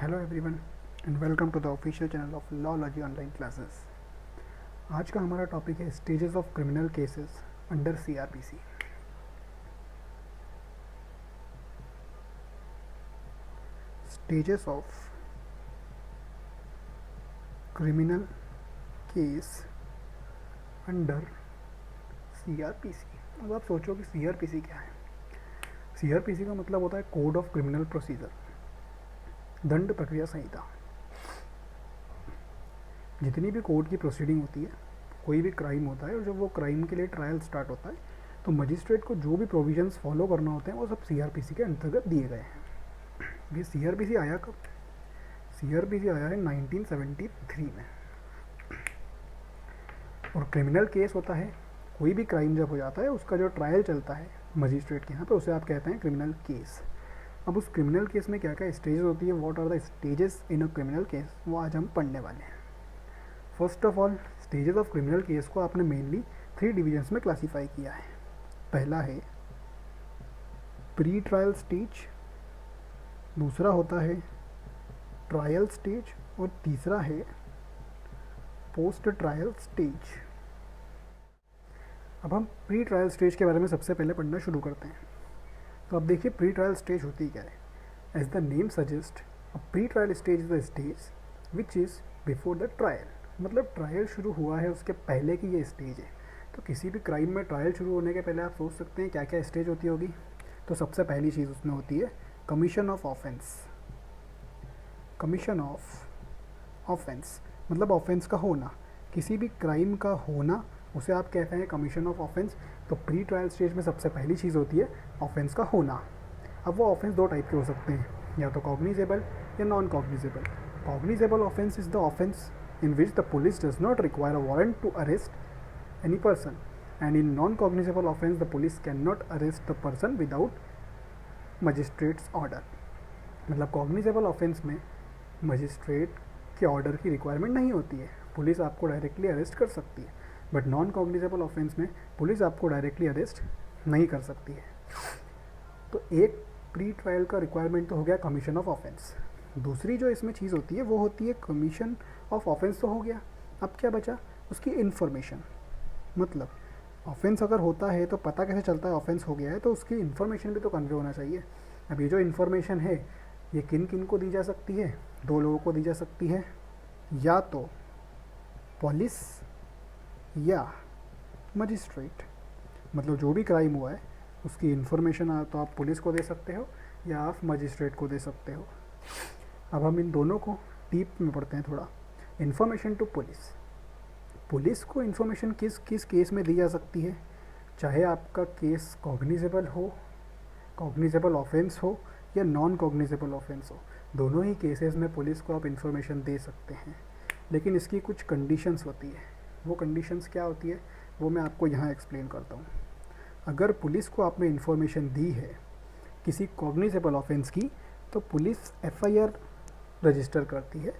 Hello everyone and welcome to the official channel of Lawlogy online classes. आज का हमारा topic है stages of criminal cases under CrPC. Stages of criminal case under CrPC. अब आप सोचो कि CrPC क्या है। सीआरपीसी का मतलब होता है कोड ऑफ क्रिमिनल प्रोसीजर, दंड प्रक्रिया संहिता। जितनी भी कोर्ट की प्रोसीडिंग होती है, कोई भी क्राइम होता है और जब वो क्राइम के लिए ट्रायल स्टार्ट होता है तो मजिस्ट्रेट को जो भी प्रोविजंस फॉलो करना होते हैं वो सब सीआरपीसी के अंतर्गत दिए गए हैं। ये सीआरपीसी आया कब? सीआरपीसी आया है 1973 में। और क्रिमिनल केस होता है, कोई भी क्राइम जब हो जाता है उसका जो ट्रायल चलता है मजिस्ट्रेट के यहाँ पे, उसे आप कहते हैं क्रिमिनल केस। अब उस क्रिमिनल केस में क्या क्या स्टेजेस होती है, what are the stages in a criminal case, वो आज हम पढ़ने वाले हैं। First of all, stages of criminal case को आपने मेनली 3 डिविजन्स में क्लासीफाई किया है। पहला है प्री ट्रायल स्टेज, दूसरा होता है ट्रायल स्टेज और तीसरा है पोस्ट ट्रायल स्टेज। अब हम प्री ट्रायल स्टेज के बारे में सबसे पहले पढ़ना शुरू करते हैं। तो अब देखिए प्री ट्रायल स्टेज होती क्या है। As the name suggest, a pre trial stage is the stage which is before the trial. मतलब ट्रायल शुरू हुआ है उसके पहले की ये स्टेज है। तो किसी भी क्राइम में ट्रायल शुरू होने के पहले आप सोच सकते हैं क्या क्या स्टेज होती होगी। तो सबसे पहली चीज़ उसमें होती है commission of offence. Commission of offence मतलब ऑफेंस का होना, किसी भी क्राइम का होना, उसे आप कहते हैं कमीशन ऑफ ऑफेंस। तो प्री ट्रायल स्टेज में सबसे पहली चीज़ होती है ऑफेंस का होना। अब वो ऑफेंस 2 टाइप के हो सकते हैं, या तो कॉग्निजेबल या non cognizable. Cognizable offence is the offence in which the police does not require a warrant to arrest any person, and in non-cognizable offence the police cannot arrest the person without magistrate's order। मतलब cognizable offence में magistrate के order की requirement नहीं होती है, police आपको directly arrest कर सकती है। बट नॉन कॉग्निजेबल ऑफेंस में पुलिस आपको डायरेक्टली अरेस्ट नहीं कर सकती है। तो एक प्री ट्रायल का रिक्वायरमेंट तो हो गया कमीशन ऑफ ऑफेंस। दूसरी जो इसमें चीज़ होती है वो होती है कमीशन ऑफ ऑफेंस तो हो गया, अब क्या बचा, उसकी इन्फॉर्मेशन। मतलब ऑफेंस अगर होता है तो पता कैसे चलता है ऑफेंस हो गया है, तो उसकी इन्फॉर्मेशन भी तो कन्वे होना चाहिए। अब ये जो इन्फॉर्मेशन है ये किन किन को दी जा सकती है? 2 लोगों को दी जा सकती है, या तो पुलिस या मजिस्ट्रेट। मतलब जो भी क्राइम हुआ है उसकी इन्फॉर्मेशन तो आप पुलिस को दे सकते हो या आप मजिस्ट्रेट को दे सकते हो। अब हम इन दोनों को डीप में पढ़ते हैं थोड़ा। इन्फॉर्मेशन टू पुलिस, पुलिस को इन्फॉर्मेशन किस किस केस में दी जा सकती है, चाहे आपका केस कॉग्निजेबल हो, कॉग्निजेबल ऑफेंस हो या नॉन कॉग्निजेबल ऑफेंस हो, दोनों ही केसेस में पुलिस को आप इन्फॉर्मेशन दे सकते हैं। लेकिन इसकी कुछ कंडीशंस होती है। वो कंडीशंस क्या होती है वो मैं आपको यहाँ एक्सप्लेन करता हूँ। अगर पुलिस को आपने इन्फॉर्मेशन दी है किसी कॉग्निजेबल ऑफेंस की, तो पुलिस एफआईआर रजिस्टर करती है।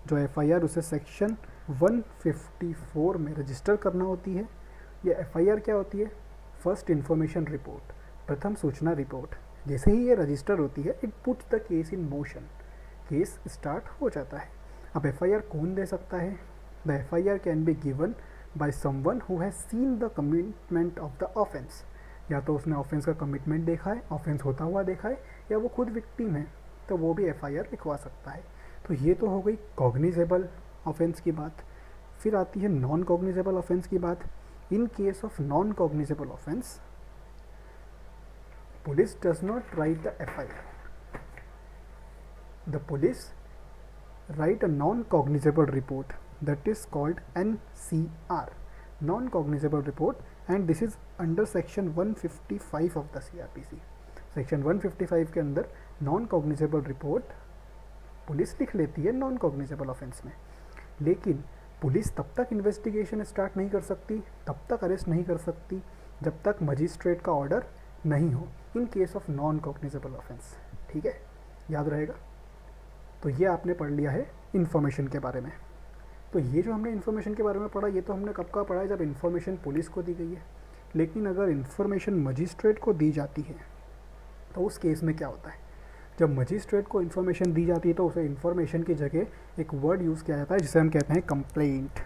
जो एफआईआर उसे सेक्शन 154 में रजिस्टर करना होती है। ये एफआईआर क्या होती है? फर्स्ट इन्फॉर्मेशन रिपोर्ट, प्रथम सूचना रिपोर्ट। जैसे ही ये रजिस्टर होती है it puts the case in motion, case start हो जाता है। अब एफआईआर कौन दे सकता है? The FIR can be given by someone who has seen the commitment of the offence. या तो उसने ऑफेंस का कमिटमेंट देखा है, ऑफेंस होता हुआ देखा है, या वो खुद विक्टिम है, तो वो भी एफआईआर लिखवा सकता है। तो ये तो हो गई कॉग्निजेबल ऑफेंस की बात। फिर आती है नॉन कॉग्निजेबल ऑफेंस की बात। In case of non cognizable offence police does not right the FIR, the police right a non cognizable report that is called NCR, non cognizable report, and this is under section 155 of the CRPC। Section 155 के अंदर non cognizable report police लिख लेती है non cognizable offence में। लेकिन police तब तक investigation start नहीं कर सकती, तब तक अरेस्ट नहीं कर सकती जब तक मजिस्ट्रेट का ऑर्डर नहीं हो, in case of non cognizable offence. ठीक है, याद रहेगा। तो ये आपने पढ़ लिया है इन्फॉर्मेशन के बारे में। तो ये जो हमने इन्फॉर्मेशन के बारे में पढ़ा, ये तो हमने कब का पढ़ा है, जब इन्फॉर्मेशन पुलिस को दी गई है। लेकिन अगर इन्फॉर्मेशन मजिस्ट्रेट को दी जाती है तो उस केस में क्या होता है? जब मजिस्ट्रेट को इन्फॉर्मेशन दी जाती है तो उसे इन्फॉर्मेशन की जगह एक वर्ड यूज़ किया जाता है जिसे हम कहते हैं कंप्लेंट।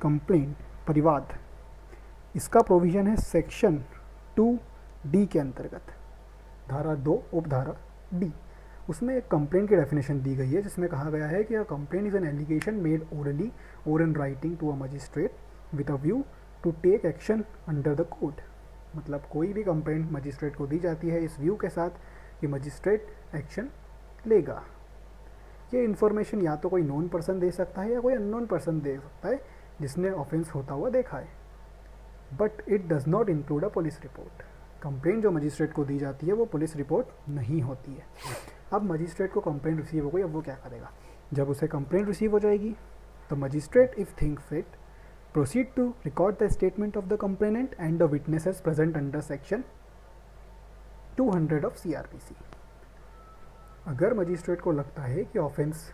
कंप्लेंट, परिवाद। इसका प्रोविज़न है सेक्शन 2D के अंतर्गत, धारा 2 उपधारा डी। उसमें एक कंप्लेंट की डेफिनेशन दी गई है जिसमें कहा गया है कि a complaint is an allegation made orally और in writing to a magistrate with a view to take action under the code. मतलब कोई भी कंप्लेंट मजिस्ट्रेट को दी जाती है इस व्यू के साथ कि मजिस्ट्रेट एक्शन लेगा। ये इन्फॉर्मेशन या तो कोई नोन पर्सन दे सकता है या कोई अननोन पर्सन दे सकता है जिसने ऑफेंस होता हुआ देखा है, but it does not include a police report. Complaint जो मजिस्ट्रेट को दी जाती है वो पुलिस रिपोर्ट नहीं होती है। अब मजिस्ट्रेट को कंप्लेंट रिसीव हो गई, अब वो क्या करेगा? जब उसे कंप्लेंट रिसीव हो जाएगी तो magistrate if think fit proceed to record the statement of the complainant and the witnesses present under section 200 of CRPC। अगर मजिस्ट्रेट को लगता है कि ऑफेंस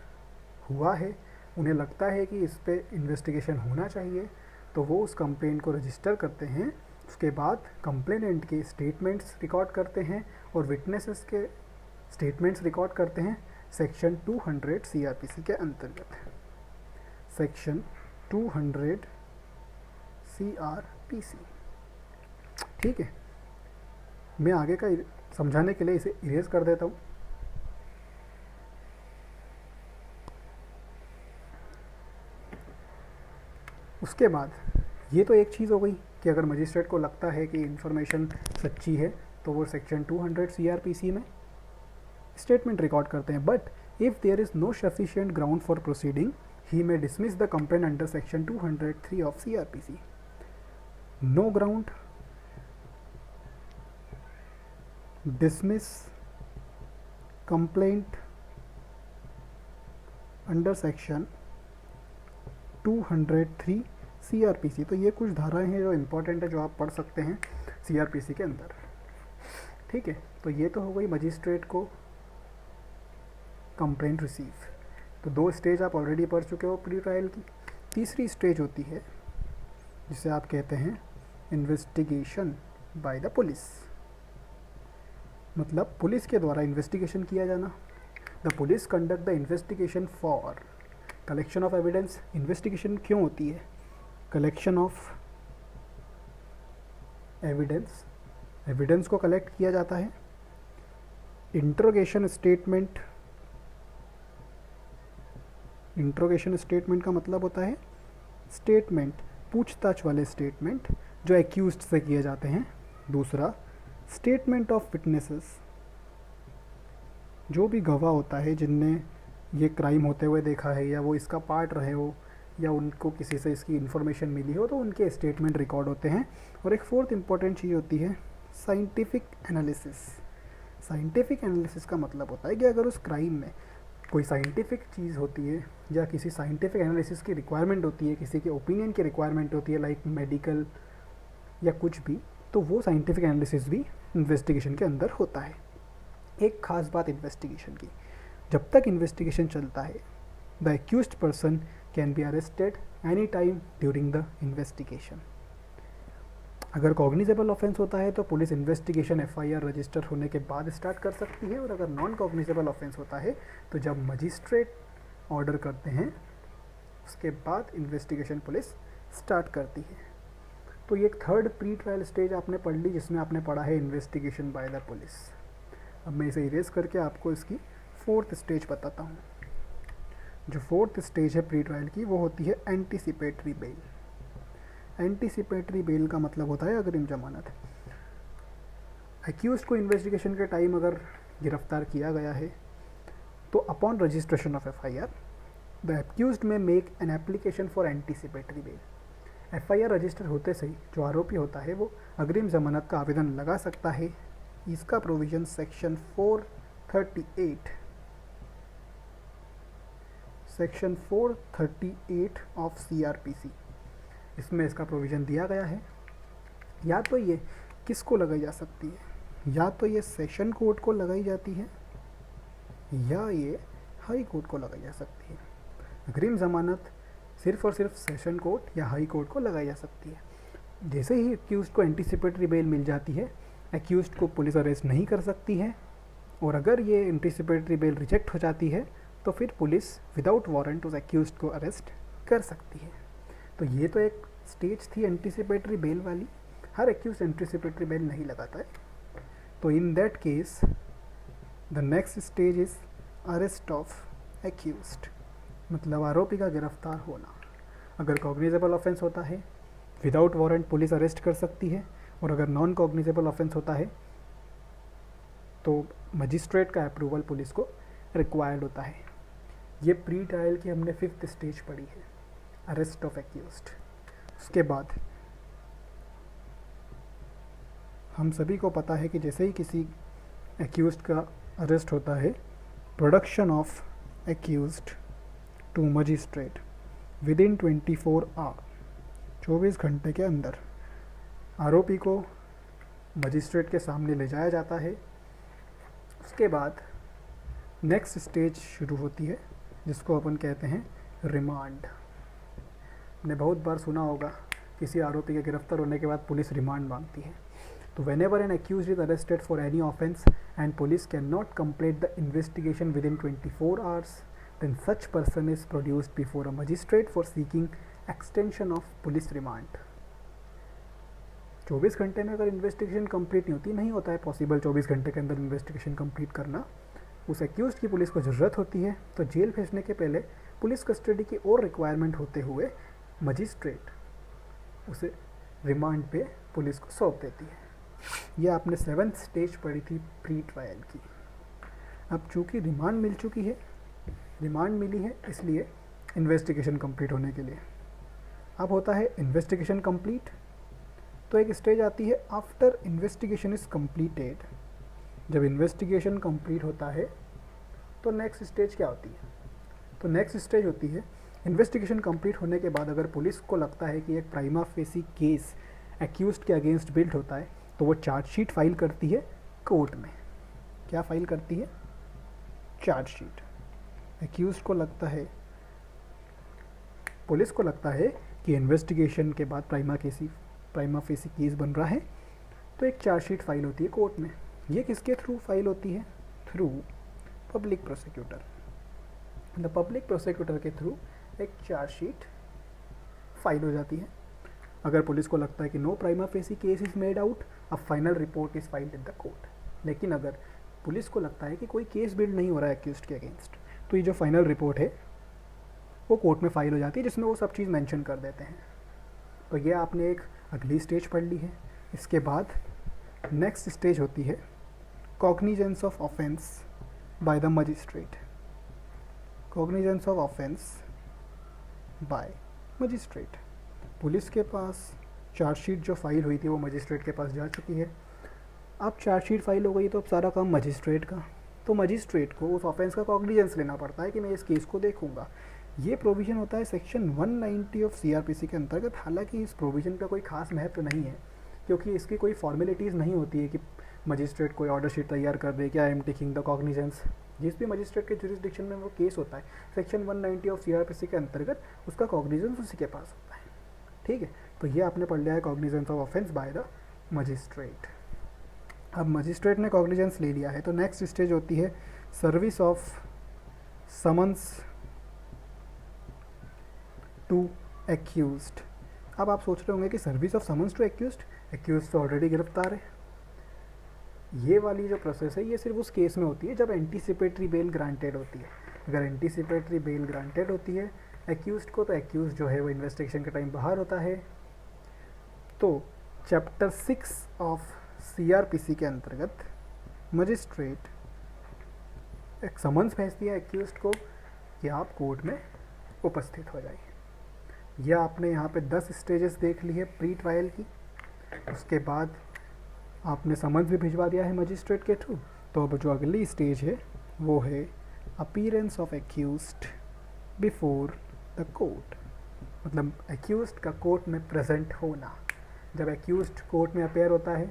हुआ है, उन्हें लगता है कि इस पे इन्वेस्टिगेशन होना चाहिए, तो वो उस कंप्लेंट को रजिस्टर करते हैं। उसके बाद कंप्लेनेंट के स्टेटमेंट्स रिकॉर्ड करते हैं और विटनेसेस के स्टेटमेंट्स रिकॉर्ड करते हैं सेक्शन 200 CRPC के अंतर्गत। सेक्शन 200 CRPC, ठीक है। मैं आगे का समझाने के लिए इसे इरेज कर देता हूँ। उसके बाद ये तो एक चीज़ हो गई कि अगर मजिस्ट्रेट को लगता है कि इन्फॉर्मेशन सच्ची है तो वो सेक्शन 200 CRPC में स्टेटमेंट रिकॉर्ड करते हैं। But if there is no sufficient ground for proceeding he may dismiss the complaint under section 203 of CRPC। No ground, dismiss complaint under section 203 CRPC। तो ये कुछ धाराएं हैं जो इम्पोर्टेंट है, जो आप पढ़ सकते हैं CRPC के अंदर, ठीक है। तो ये तो हो गई मजिस्ट्रेट को कंप्लेंट रिसीव। तो 2 स्टेज आप ऑलरेडी पढ़ चुके हो प्री ट्रायल की। तीसरी स्टेज होती है जिसे आप कहते हैं इन्वेस्टिगेशन बाय द पुलिस। मतलब पुलिस के द्वारा इन्वेस्टिगेशन किया जाना। The police conduct the investigation for collection of evidence. Investigation क्यों होती है? कलेक्शन ऑफ एविडेंस, एविडेंस को कलेक्ट किया जाता है। इंट्रोगेशन स्टेटमेंट, इंट्रोगेशन स्टेटमेंट का मतलब होता है स्टेटमेंट, पूछताछ वाले स्टेटमेंट जो एक्यूज्ड से किए जाते हैं। दूसरा स्टेटमेंट ऑफ विटनेसेस, जो भी गवाह होता है जिनने ये क्राइम होते हुए देखा है या वो इसका पार्ट रहे हो या उनको किसी से इसकी इन्फॉर्मेशन मिली हो, तो उनके स्टेटमेंट रिकॉर्ड होते हैं। और एक फोर्थ इंपॉर्टेंट चीज़ होती है साइंटिफिक एनालिसिस। साइंटिफिक एनालिसिस का मतलब होता है कि अगर उस क्राइम में कोई साइंटिफिक चीज़ होती है या किसी साइंटिफिक एनालिसिस की रिक्वायरमेंट होती है, किसी के ओपिनियन की रिक्वायरमेंट होती है, लाइक मेडिकल या कुछ भी, तो वो साइंटिफिक एनालिसिस भी इन्वेस्टिगेशन के अंदर होता है। एक खास बात इन्वेस्टिगेशन की, जब तक इन्वेस्टिगेशन चलता है the accused person can be arrested any time during the investigation. अगर कॉग्निजेबल ऑफेंस होता है तो पुलिस इन्वेस्टिगेशन FIR रजिस्टर होने के बाद स्टार्ट कर सकती है, और अगर नॉन कॉग्निजेबल ऑफेंस होता है तो जब मजिस्ट्रेट ऑर्डर करते हैं उसके बाद इन्वेस्टिगेशन पुलिस स्टार्ट करती है। तो ये एक थर्ड प्री ट्रायल स्टेज आपने पढ़ ली जिसमें आपने पढ़ा है इन्वेस्टिगेशन बाय द पुलिस। अब मैं इसे इरेज करके आपको इसकी फोर्थ स्टेज बताता हूँ। जो फोर्थ स्टेज है प्री ट्रायल की वो होती है एंटीसिपेटरी बेल। एंटीसिपेटरी बेल का मतलब होता है अग्रिम जमानत। एक्यूज्ड को इन्वेस्टिगेशन के टाइम अगर गिरफ्तार किया गया है तो upon registration of FIR the accused may make an application for anticipatory bail. FIR register होते सही जो आरोपी होता है वो अग्रिम जमानत का आवेदन लगा सकता है। इसका प्रोविज़न सेक्शन 438 ऑफ CRPC, इसमें इसका प्रोविज़न दिया गया है। या तो ये किसको लगाई जा सकती है, या तो ये सेशन कोर्ट को लगाई जाती है या ये हाई कोर्ट को लगाई जा सकती है। अग्रिम जमानत सिर्फ और सिर्फ सेशन कोर्ट या हाई कोर्ट को लगाई जा सकती है। जैसे ही एक्यूज्ड को एंटीसिपेटरी बेल मिल जाती है, एक्यूज्ड को पुलिस अरेस्ट नहीं कर सकती है और अगर ये एंटीसिपेटरी बेल रिजेक्ट हो जाती है तो फिर पुलिस विदाउट वारंट उस एक्यूज्ड को अरेस्ट कर सकती है। तो ये तो एक स्टेज थी एंटीसिपेटरी बेल वाली। हर एक्यूज एंटीसिपेटरी बेल नहीं लगाता है। तो in that case the next stage is arrest of accused, मतलब आरोपी का गिरफ्तार होना। अगर कॉग्निजेबल ऑफेंस होता है विदाउट वारंट पुलिस अरेस्ट कर सकती है, और अगर नॉन कॉग्निजेबल ऑफेंस होता है तो मजिस्ट्रेट का अप्रूवल पुलिस को रिक्वायर्ड होता है। ये प्री ट्रायल की हमने 5th स्टेज पढ़ी है, अरेस्ट ऑफ एक्यूज्ड। उसके बाद हम सभी को पता है कि जैसे ही किसी एक्यूज्ड का अरेस्ट होता है, production of accused to magistrate within 24 hour, 24 घंटे के अंदर आरोपी को मजिस्ट्रेट के सामने ले जाया जाता है। उसके बाद नेक्स्ट स्टेज शुरू होती है जिसको अपन कहते हैं रिमांड। आपने बहुत बार सुना होगा किसी आरोपी के गिरफ्तार होने के बाद पुलिस रिमांड मांगती है। तो whenever an accused is arrested for any offense and police cannot complete the investigation within 24 hours, then such person is produced before a magistrate for seeking extension of police remand। 24 घंटे में अगर investigation complete नहीं होता है possible 24 घंटे के अंदर investigation complete करना, उस एक्यूज्ड की पुलिस को ज़रूरत होती है। तो जेल भेजने के पहले पुलिस कस्टडी की और रिक्वायरमेंट होते हुए मजिस्ट्रेट उसे रिमांड पे पुलिस को सौंप देती है। ये आपने 7th स्टेज पढ़ी थी प्री ट्रायल की। अब चूँकि रिमांड मिल चुकी है, रिमांड मिली है इसलिए इन्वेस्टिगेशन कंप्लीट होने के लिए अब होता है इन्वेस्टिगेशन कंप्लीट। तो एक स्टेज आती है आफ्टर इन्वेस्टिगेशन इज़ कंप्लीटेड। जब इन्वेस्टिगेशन कंप्लीट होता है तो नेक्स्ट स्टेज क्या होती है? तो नेक्स्ट स्टेज होती है इन्वेस्टिगेशन कंप्लीट होने के बाद अगर पुलिस को लगता है कि एक प्राइमा फेसी केस एक्यूज्ड के अगेंस्ट बिल्ड होता है तो वो चार्जशीट फाइल करती है कोर्ट में। क्या फाइल करती है? चार्जशीट। एक्यूज्ड को लगता है, पुलिस को लगता है कि इन्वेस्टिगेशन के बाद प्राइमा फेसी केस बन रहा है, तो एक चार्जशीट फाइल होती है कोर्ट में। ये किसके थ्रू फाइल होती है? Through public prosecutor. The public prosecutor के थ्रू एक चार्जशीट फाइल हो जाती है। अगर पुलिस को लगता है कि no prima facie case is made out, a final report is filed in the court. लेकिन अगर पुलिस को लगता है कि कोई केस बिल्ड नहीं हो रहा है एक्यूज्ड के अगेंस्ट, तो ये जो फाइनल रिपोर्ट है वो कोर्ट में फाइल हो जाती है जिसमें वो सब चीज़ मेंशन कर देते हैं। तो ये आपने एक अगली स्टेज पढ़ ली है। इसके बाद नेक्स्ट स्टेज होती है cognizance of offence by the magistrate. Cognizance of offence by magistrate. Police के पास चार्जशीट जो फाइल हुई थी वो मजिस्ट्रेट के पास जा चुकी है। अब चार्जशीट फाइल हो गई तो अब सारा काम मजिस्ट्रेट का। तो मजिस्ट्रेट को उस ऑफेंस का कॉग्निजेंस लेना पड़ता है कि मैं इस केस को देखूंगा। ये प्रोविज़न होता है सेक्शन 190 ऑफ सीआरपीसी के अंतर्गत। हालांकि इस प्रोविज़न का कोई खास महत्व नहीं है क्योंकि इसकी कोई फॉर्मेलिटीज़ नहीं होती है कि मजिस्ट्रेट कोई ऑर्डर शीट तैयार कर दे कि I am taking the cognizance. जिस भी मजिस्ट्रेट के जुरिस्डिक्शन में वो केस होता है सेक्शन 190 ऑफ सीआरपीसी के अंतर्गत उसका कॉग्निजेंस उसी के पास होता है। ठीक है, तो ये आपने पढ़ लिया है cognizance of offence by the magistrate. अब मजिस्ट्रेट ने कॉग्निजेंस ले लिया है तो नेक्स्ट स्टेज होती है service of summons to accused. अब आप सोच रहे होंगे कि service of summons to accused, accused तो ऑलरेडी गिरफ्तार है। ये वाली जो प्रोसेस है ये सिर्फ उस केस में होती है जब एंटीसिपेटरी बेल ग्रांटेड होती है। अगर एंटीसिपेटरी बेल ग्रांटेड होती है एक्यूज्ड को, तो एक्यूज्ड जो है वो इन्वेस्टिगेशन के टाइम बाहर होता है। तो चैप्टर 6 ऑफ सीआरपीसी के अंतर्गत मजिस्ट्रेट एक समन्स भेजती है एक्यूज्ड को कि आप कोर्ट में उपस्थित हो जाइए। यह आपने यहाँ पे 10 स्टेजेस देख ली है प्री ट्रायल की। उसके बाद आपने समन्स भी भिजवा दिया है मजिस्ट्रेट के थ्रू। तो अब जो अगली स्टेज है वो है appearance of accused before the court, मतलब एक्यूज्ड का कोर्ट में प्रेजेंट होना। जब एक्यूज्ड कोर्ट में अपेयर होता है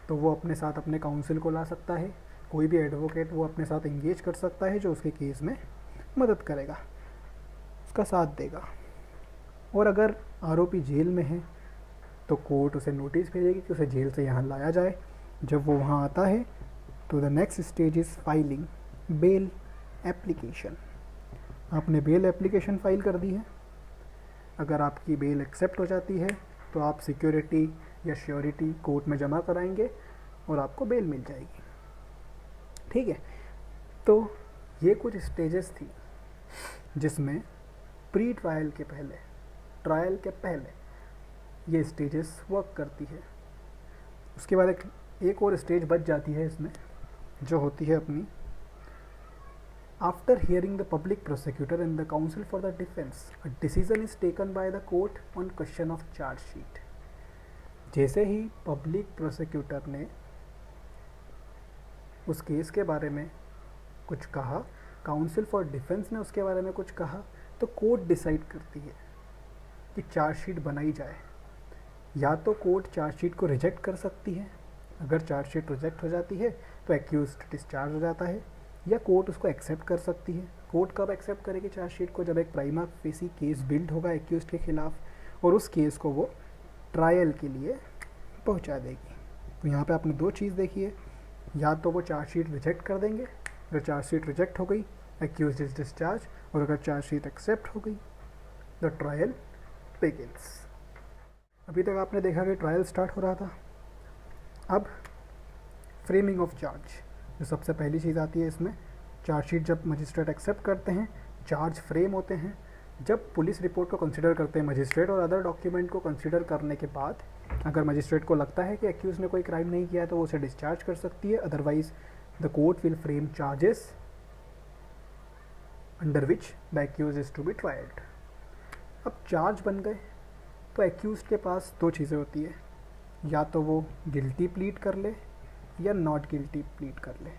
तो वो अपने साथ अपने काउंसिल को ला सकता है। कोई भी एडवोकेट वो अपने साथ इंगेज कर सकता है जो उसके केस में मदद करेगा, उसका साथ देगा। और अगर आरोपी जेल में है तो कोर्ट उसे नोटिस भेजेगी कि उसे जेल से यहाँ लाया जाए। जब वो वहाँ आता है तो the next stage is filing bail application. आपने बेल एप्लीकेशन फाइल कर दी है। अगर आपकी बेल एक्सेप्ट हो जाती है तो आप सिक्योरिटी या श्योरिटी कोर्ट में जमा कराएंगे और आपको बेल मिल जाएगी। ठीक है, तो ये कुछ स्टेजेस थी जिसमें प्री ट्रायल के पहले, ट्रायल के पहले ये स्टेजेस वर्क करती है। उसके बाद एक और स्टेज बच जाती है इसमें, जो होती है अपनी after hearing the public prosecutor and the council for the defence a decision is taken by the court on question of chargesheet. जैसे ही पब्लिक प्रोसिक्यूटर ने उस केस के बारे में कुछ कहा, काउंसिल फॉर डिफेंस ने उसके बारे में कुछ कहा, तो कोर्ट डिसाइड करती है कि चार्जशीट बनाई जाए। या तो कोर्ट चार्जशीट को रिजेक्ट कर सकती है, अगर चार्जशीट रिजेक्ट हो जाती है तो एक्यूज्ड डिस्चार्ज हो जाता है, या कोर्ट उसको एक्सेप्ट कर सकती है। कोर्ट कब एक्सेप्ट करेगी चार्जशीट को? जब एक प्राइमा फेसी केस बिल्ड होगा एक्यूज्ड के खिलाफ और उस केस को वो ट्रायल के लिए पहुंचा देगी। तो यहाँ पे आपने दो चीज़ देखी है, या तो वो चार्जशीट रिजेक्ट कर देंगे, अगर चार्जशीट रिजेक्ट हो गई एक्यूज्ड इज डिस्चार्ज, और अगर चार्जशीट एक्सेप्ट हो गई द ट्रायल बिगिंस। अभी तक आपने देखा कि ट्रायल स्टार्ट हो रहा था। अब फ्रेमिंग ऑफ चार्ज, जो सबसे पहली चीज़ आती है इसमें, चार्जशीट जब मजिस्ट्रेट एक्सेप्ट करते हैं, चार्ज फ्रेम होते हैं। जब पुलिस रिपोर्ट को कंसिडर करते हैं मजिस्ट्रेट और अदर डॉक्यूमेंट को कंसिडर करने के बाद अगर मजिस्ट्रेट को लगता है कि एक्यूज ने कोई क्राइम नहीं किया तो वो उसे डिस्चार्ज कर सकती है, otherwise the court will frame charges under which the accused is to be trialled. अब चार्ज बन गए तो एक्यूज के पास दो चीज़ें होती है, या तो वो गिल्टी प्लीड कर ले या नॉट गिल्टी प्लीड कर ले।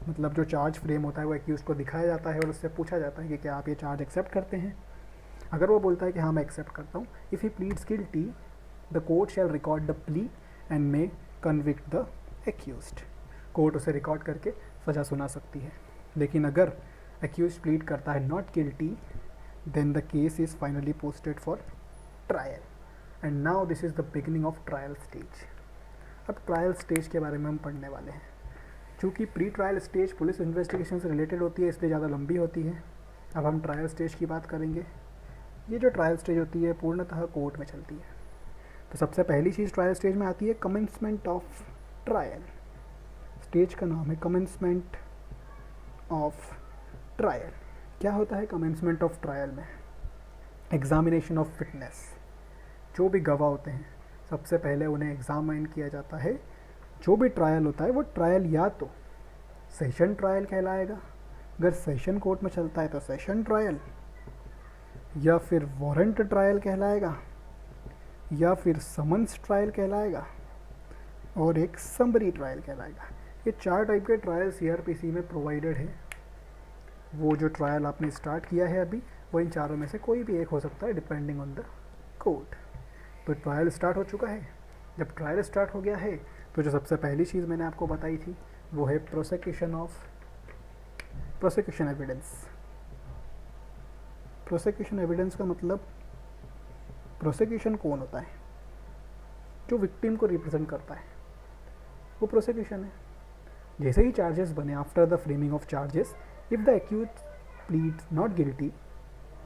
मतलब जो चार्ज फ्रेम होता है वो एक्यूज को दिखाया जाता है और उससे पूछा जाता है कि क्या आप ये चार्ज एक्सेप्ट करते हैं। अगर वो बोलता है कि हाँ मैं एक्सेप्ट करता हूँ, if he pleads guilty the court shell record the plea and may convict the accused. Court उसे रिकॉर्ड करके सज़ा सुना सकती है। लेकिन अगर एक्यूज प्लीड करता है not guilty, then the case is finally posted for trial and now this is the beginning of trial stage. अब ट्रायल स्टेज के बारे में हम पढ़ने वाले हैं। चूँकि pre trial stage police investigation से रिलेटेड होती है इसलिए ज़्यादा लंबी होती है। अब हम ट्रायल स्टेज की बात करेंगे। ये जो ट्रायल स्टेज होती है पूर्णतः कोर्ट में चलती है। तो सबसे पहली चीज़ ट्रायल स्टेज में आती है कमेंसमेंट ऑफ ट्रायल। स्टेज का नाम है कमेंसमेंट ऑफ ट्रायल। क्या होता है कमेंसमेंट ऑफ ट्रायल में? Examination of fitness. जो भी गवाह होते हैं सबसे पहले उन्हें एग्जामिन किया जाता है। जो भी ट्रायल होता है वो ट्रायल या तो सेशन ट्रायल कहलाएगा, अगर सेशन कोर्ट में चलता है तो सेशन ट्रायल, या फिर वारंट ट्रायल कहलाएगा, या फिर समन्स ट्रायल कहलाएगा, और एक समरी ट्रायल कहलाएगा। ये चार टाइप के ट्रायल सीआरपीसी में प्रोवाइडेड है। वो जो ट्रायल आपने स्टार्ट किया है अभी, वो इन चारों में से कोई भी एक हो सकता है डिपेंडिंग ऑन द कोर्ट। तो ट्रायल स्टार्ट हो चुका है। जब ट्रायल स्टार्ट हो गया है तो जो सबसे पहली चीज़ मैंने आपको बताई थी वो है प्रोसिक्यूशन एविडेंस। प्रोसिक्यूशन एविडेंस का मतलब, प्रोसिक्यूशन कौन होता है? जो विक्टिम को रिप्रेजेंट करता है वो प्रोसिक्यूशन है। जैसे ही चार्जेस बने after the framing of charges, if the accuse pleads not guilty,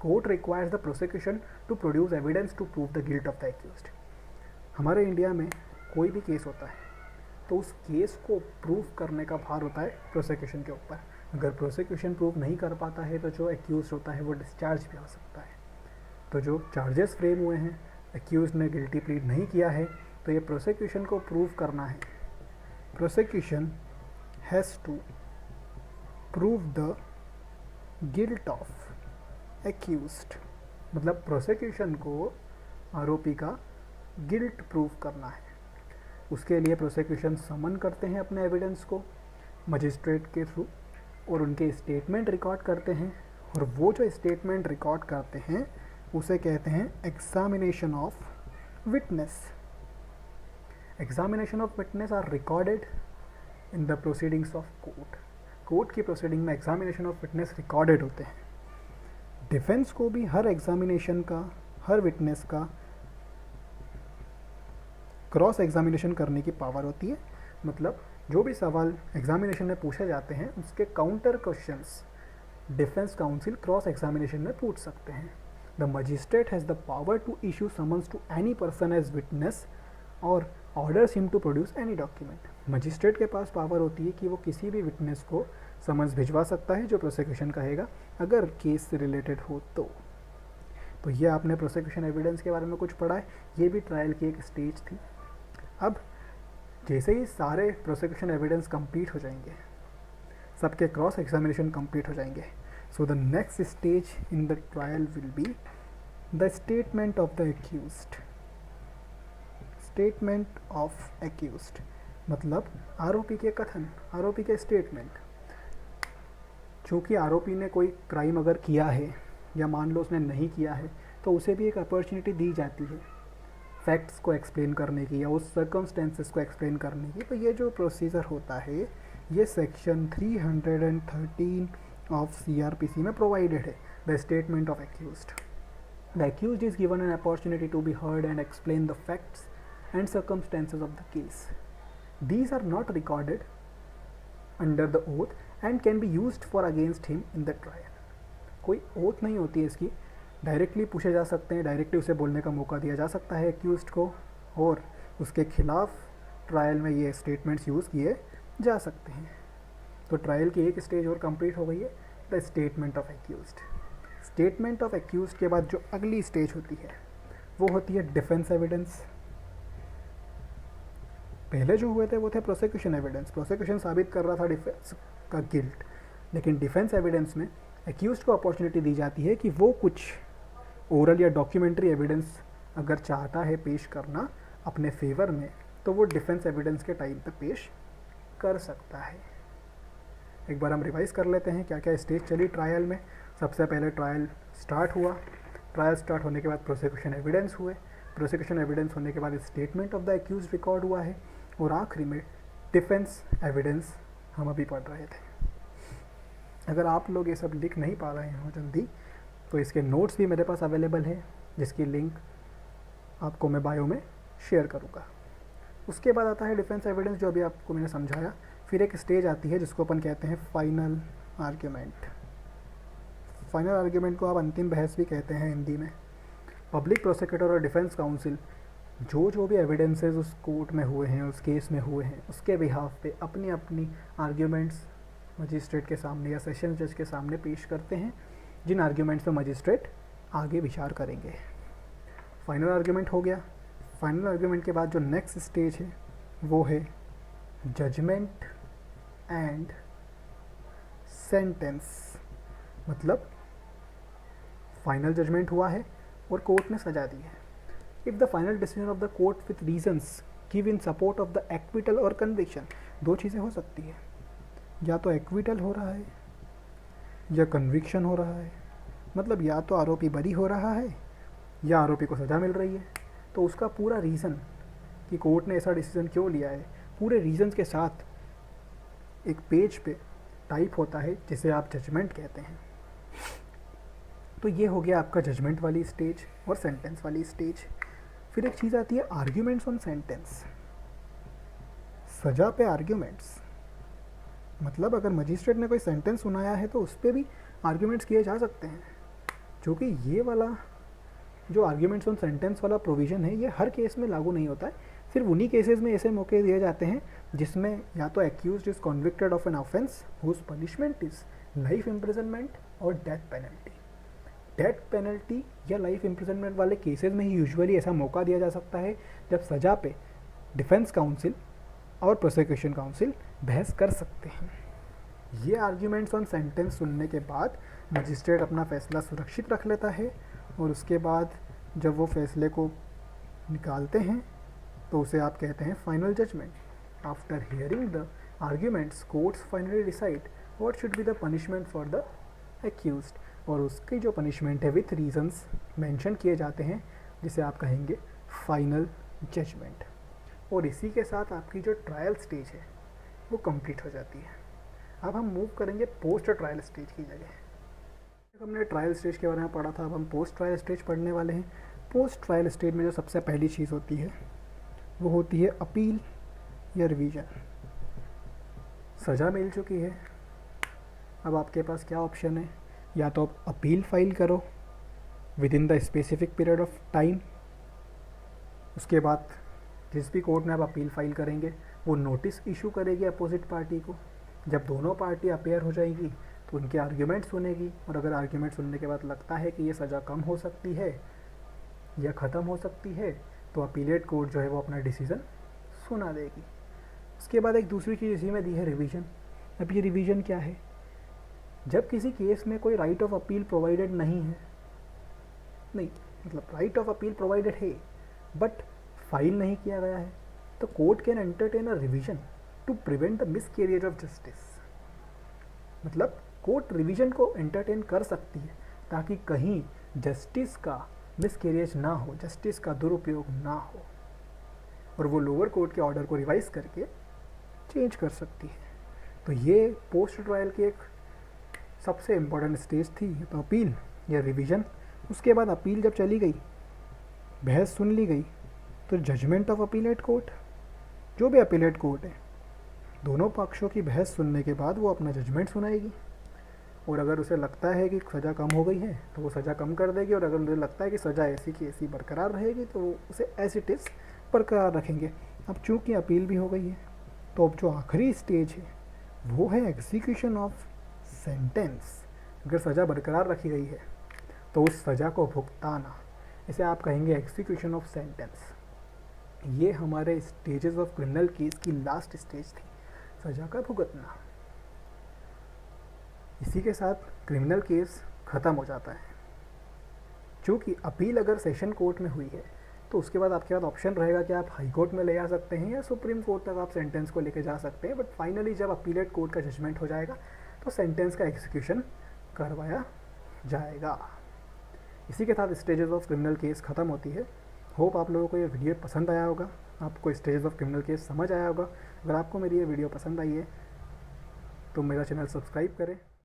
court requires the prosecution to produce evidence to prove the guilt of the accused. हमारे इंडिया में कोई भी केस होता है तो उस केस को प्रूव करने का भार होता है प्रोसिक्यूशन के ऊपर। अगर प्रोसिक्यूशन प्रूव नहीं कर पाता है तो जो एक्यूज होता है वो डिस्चार्ज भी हो सकता है। तो जो चार्जेस फ्रेम हुए हैं, एक्यूज ने गिल्टी प्लीड नहीं किया है, तो ये प्रोसिक्यूशन को प्रूव करना है। Prosecution has to prove the guilt of accused. मतलब प्रोसिक्यूशन को आरोपी का गिल्ट प्रूव करना है। उसके लिए प्रोसिक्यूशन समन करते हैं अपने एविडेंस को मजिस्ट्रेट के थ्रू और उनके स्टेटमेंट रिकॉर्ड करते हैं, और वो जो स्टेटमेंट रिकॉर्ड करते हैं उसे कहते हैं examination of witness. Examination of witness are recorded in the proceedings of court. Court की प्रोसीडिंग में एग्जामिनेशन ऑफ विटनेस रिकॉर्डेड होते हैं। डिफेंस को भी हर एग्जामिनेशन का, हर विटनेस का क्रॉस एग्जामिनेशन करने की पावर होती है। मतलब जो भी सवाल एग्जामिनेशन में पूछे जाते हैं उसके counter questions defence counsel cross examination में पूछ सकते हैं. The magistrate has the power to issue summons to any person as witness और orders him to produce any document. Magistrate के पास पावर होती है कि वो किसी भी विटनेस को समन्स भिजवा सकता है जो प्रोसिक्यूशन कहेगा अगर केस से रिलेटेड हो तो ये आपने प्रोसिक्यूशन एविडेंस के बारे में कुछ पढ़ा है. ये भी ट्रायल की एक स्टेज थी. अब जैसे ही सारे प्रोसिक्यूशन एविडेंस कंप्लीट हो जाएंगे, सबके क्रॉस एग्जामिनेशन कंप्लीट हो जाएंगे, so the next stage in the trial will be the statement of the accused. Statement of accused मतलब आरोपी के कथन, आरोपी के स्टेटमेंट. चूँकि आरोपी ने कोई क्राइम अगर किया है या मान लो उसने नहीं किया है तो उसे भी एक अपॉर्चुनिटी दी जाती है फैक्ट्स को एक्सप्लेन करने की या उस सर्कमस्टेंसेस को एक्सप्लेन करने की. तो ये जो प्रोसीजर होता है ये सेक्शन 313 ऑफ CRPC में प्रोवाइडेड है. The statement of accused. The accused is given an opportunity to be heard and explain the facts and circumstances of the case. These are not recorded under the oath and can be used for against him in the trial. कोई oath नहीं होती है इसकी, directly पूछे जा सकते हैं, directly उसे बोलने का मौका दिया जा सकता है एक्यूज्ड को और उसके खिलाफ ट्रायल में ये स्टेटमेंट्स यूज़ किए जा सकते हैं. तो ट्रायल की एक स्टेज और कंप्लीट हो गई है, the statement of accused. Statement of accused के बाद जो अगली स्टेज होती है वो होती है डिफेंस एविडेंस. पहले जो हुए थे वो थे प्रोसिक्यूशन एविडेंस. प्रोसिक्यूशन साबित कर रहा था डिफेंस का गिल्ट, लेकिन डिफेंस एविडेंस में एक्यूज्ड को अपॉर्चुनिटी दी जाती है कि वो कुछ ओरल या डॉक्यूमेंट्री एविडेंस अगर चाहता है पेश करना अपने फेवर में तो वो डिफेंस एविडेंस के टाइम पे पेश कर सकता है. एक बार हम रिवाइज कर लेते हैं क्या क्या स्टेज चली ट्रायल में. सबसे पहले ट्रायल स्टार्ट हुआ. ट्रायल स्टार्ट होने के बाद प्रोसिक्यूशन एविडेंस हुए. प्रोसिक्यूशन एविडेंस होने के बाद statement of the accused record हुआ है और आखिरी में डिफेंस एविडेंस हम अभी पढ़ रहे थे. अगर आप लोग ये सब लिख नहीं पा रहे हो जल्दी तो इसके नोट्स भी मेरे पास अवेलेबल है जिसकी लिंक आपको मैं बायो में शेयर करूँगा. उसके बाद आता है डिफेंस एविडेंस जो अभी आपको मैंने समझाया. फिर एक स्टेज आती है जिसको अपन कहते हैं फाइनल आर्ग्यूमेंट. फाइनल आर्ग्यूमेंट को आप अंतिम बहस भी कहते हैं हिंदी में. पब्लिक प्रोसिक्यूटर और डिफेंस काउंसिल जो भी एविडेंसेस उस कोर्ट में हुए हैं, उस केस में हुए हैं, उसके बिहाफ पे अपनी अपनी आर्ग्यूमेंट्स मजिस्ट्रेट के सामने या सेशन जज के सामने पेश करते हैं, जिन आर्ग्यूमेंट्स पे मजिस्ट्रेट आगे विचार करेंगे. फाइनल आर्ग्यूमेंट हो गया. फाइनल आर्ग्यूमेंट के बाद जो नेक्स्ट स्टेज है वो है जजमेंट एंड सेंटेंस. मतलब फाइनल जजमेंट हुआ है और कोर्ट ने सजा दी है. If the final decision of the court with reasons give in support of the acquittal और कन्विक्शन. दो चीज़ें हो सकती है, या तो एक्विटल हो रहा है या कन्विक्शन हो रहा है. मतलब या तो आरोपी बरी हो रहा है या आरोपी को सज़ा मिल रही है. तो उसका पूरा रीज़न कि कोर्ट ने ऐसा डिसीजन क्यों लिया है, पूरे रीजंस के साथ एक पेज पे टाइप होता है जिसे आप जजमेंट कहते हैं. तो ये हो गया आपका जजमेंट वाली स्टेज और सेंटेंस वाली स्टेज. फिर एक चीज़ आती है आर्ग्यूमेंट्स ऑन सेंटेंस. सज़ा पे आर्ग्यूमेंट्स मतलब अगर मजिस्ट्रेट ने कोई सेंटेंस सुनाया है तो उस पर भी आर्ग्यूमेंट्स किए जा सकते हैं. क्योंकि ये वाला जो आर्ग्यूमेंट्स ऑन सेंटेंस वाला प्रोविज़न है ये हर केस में लागू नहीं होता है. सिर्फ उन्हीं केसेस में ऐसे मौके दिए जाते हैं जिसमें या तो accused is convicted of an offence whose punishment is life imprisonment और डेथ पेनल्टी. डेथ पेनल्टी या लाइफ इम्प्रिजनमेंट वाले केसेस में ही यूजुअली ऐसा मौका दिया जा सकता है जब सज़ा पे डिफेंस काउंसिल और प्रोसिक्यूशन काउंसिल बहस कर सकते हैं. ये आर्ग्यूमेंट्स ऑन सेंटेंस सुनने के बाद मजिस्ट्रेट अपना फैसला सुरक्षित रख लेता है और उसके बाद जब वो फैसले को निकालते हैं तो उसे आप कहते हैं final judgement. After hearing the arguments courts finally decide what should be the punishment for the accused. और उसकी जो पनिशमेंट है विथ रीजंस मेंशन किए जाते हैं जिसे आप कहेंगे फाइनल जजमेंट. और इसी के साथ आपकी जो ट्रायल स्टेज है वो कंप्लीट हो जाती है. अब हम मूव करेंगे पोस्ट ट्रायल स्टेज की जगह. हमने ट्रायल स्टेज के बारे में पढ़ा था, अब हम पोस्ट ट्रायल स्टेज पढ़ने वाले हैं. पोस्ट ट्रायल स्टेज में जो सबसे पहली चीज़ होती है वो होती है अपील या रिवीजन. सज़ा मिल चुकी है, अब आपके पास क्या ऑप्शन है, या तो आप अपील फाइल करो with in the specific period of time. उसके बाद जिस भी कोर्ट में आप अपील फाइल करेंगे वो नोटिस इशू करेगी अपोजिट पार्टी को। जब दोनों पार्टी अपेयर हो जाएगी तो उनके आर्ग्यूमेंट सुनेगी, और अगर आर्ग्यूमेंट सुनने के बाद लगता है कि ये सज़ा कम हो सकती है या ख़त्म हो सकती है तो अपीलेट कोर्ट जो है वो अपना डिसीज़न सुना देगी। उसके बाद एक दूसरी चीज़ इसी में दी है रिवीजन। अब ये रिवीजन क्या है, जब किसी केस में कोई राइट ऑफ अपील प्रोवाइडेड नहीं है, नहीं मतलब राइट ऑफ अपील प्रोवाइडेड है बट फाइल नहीं किया गया है, तो court can entertain a revision to prevent the miscarriage of justice. मतलब कोर्ट रिवीजन को एंटरटेन कर सकती है ताकि कहीं जस्टिस का मिसकैरियज ना हो, जस्टिस का दुरुपयोग ना हो, और वो लोअर कोर्ट के ऑर्डर को रिवाइज करके चेंज कर सकती है। तो ये पोस्ट ट्रायल की एक सबसे इम्पोर्टेंट स्टेज थी, तो अपील या रिवीजन। उसके बाद अपील जब चली गई, बहस सुन ली गई, तो जजमेंट ऑफ अपीलेट कोर्ट, जो भी अपीलेट कोर्ट है, दोनों पक्षों की बहस सुनने के बाद वो अपना जजमेंट सुनाएगी, और अगर उसे लगता है कि सज़ा कम हो गई है तो वो सज़ा कम कर देगी, और अगर मुझे लगता है कि सज़ा ऐसी की ऐसी बरकरार रहेगी तो उसे एज इट इज़ बरकरार रखेंगे। अब चूँकि अपील भी हो गई है तो अब जो आखिरी स्टेज है वो है एग्जीक्यूशन ऑफ सेंटेंस। अगर सज़ा बरकरार रखी गई है तो उस सज़ा को भुगताना, इसे आप कहेंगे एग्जीक्यूशन ऑफ सेंटेंस। ये हमारे स्टेजेस ऑफ क्रिमिनल केस की लास्ट स्टेज थी, सज़ा का भुगतना। इसी के साथ क्रिमिनल केस ख़त्म हो जाता है। चूँकि अपील अगर सेशन कोर्ट में हुई है तो उसके बाद आपके पास ऑप्शन रहेगा कि आप हाई कोर्ट में ले जा सकते हैं या सुप्रीम कोर्ट तक आप सेंटेंस को लेके जा सकते हैं, बट फाइनली जब अपीलेट कोर्ट का जजमेंट हो जाएगा तो सेंटेंस का एग्जीक्यूशन करवाया जाएगा। इसी के साथ स्टेजेस ऑफ क्रिमिनल केस ख़त्म होती है। होप आप लोगों को ये वीडियो पसंद आया होगा, आपको स्टेजेस ऑफ क्रिमिनल केस समझ आया होगा। अगर आपको मेरी ये वीडियो पसंद आई है तो मेरा चैनल सब्सक्राइब करें।